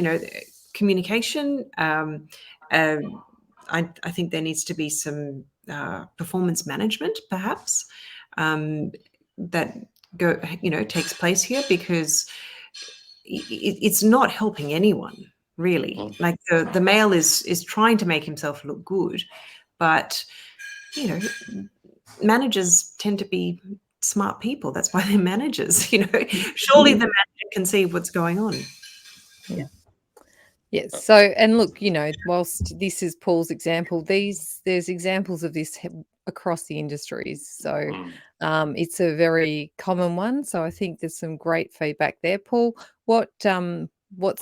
communication. I think there needs to be some performance management, perhaps, that takes place here, because it's not helping anyone, really. Like the male is trying to make himself look good, but managers tend to be smart people. That's why they're managers. Surely the manager can see what's going on. Yeah. Yes. So, and look, whilst this is Paul's example, there's examples of this across the industries. So it's a very common one. So I think there's some great feedback there. Paul, what's I'll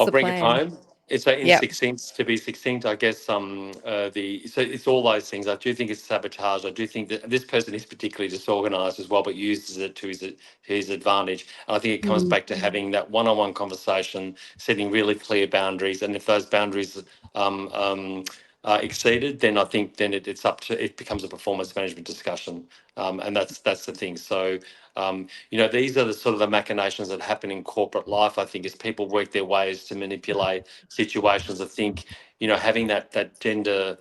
the bring plan? it home. It's succinct, to be succinct, I guess. So it's all those things. I do think it's sabotage. I do think that this person is particularly disorganised as well, but uses it to his advantage. And I think it comes back to having that one-on-one conversation, setting really clear boundaries, and if those boundaries are exceeded, then I think it becomes a performance management discussion, and that's the thing. So. These are the sort of the machinations that happen in corporate life, I think, as people work their ways to manipulate situations. I think, having that gender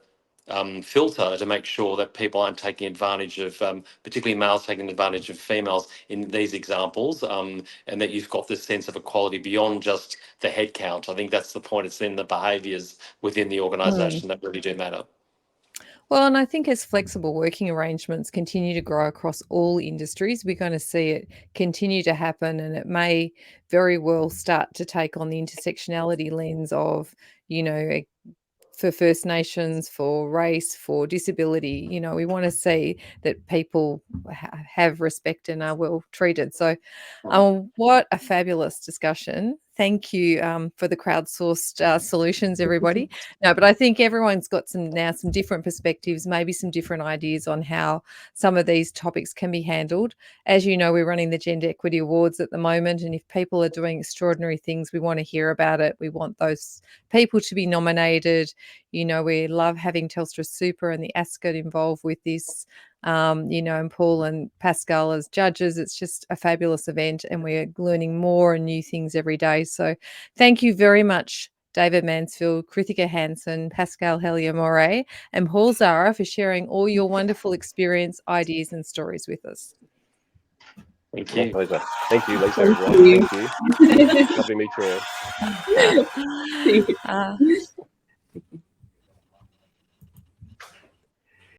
filter to make sure that people aren't taking advantage of, particularly males taking advantage of females in these examples, and that you've got this sense of equality beyond just the head count. I think that's the point. It's then the behaviours within the organisation that really do matter. Well, and I think as flexible working arrangements continue to grow across all industries, we're going to see it continue to happen, and it may very well start to take on the intersectionality lens of, for First Nations, for race, for disability. We want to see that people have respect and are well treated. So what a fabulous discussion. Thank you for the crowdsourced solutions, everybody. No, but I think everyone's got some different perspectives, maybe some different ideas on how some of these topics can be handled. As you know, we're running the Gender Equity Awards at the moment, and if people are doing extraordinary things, we want to hear about it. We want those people to be nominated. We love having Telstra Super and the ASCOT involved with this. And Paul and Pascal as judges. It's just a fabulous event, and we're learning more and new things every day. So thank you very much, David Mansfield, Krithika Hansen, Pascal Hellier-Moret, and Paul Zara, for sharing all your wonderful experience, ideas and stories with us. Thank you. My pleasure. Thank you, Lisa, everyone. Thank you. Lovely to meet you all.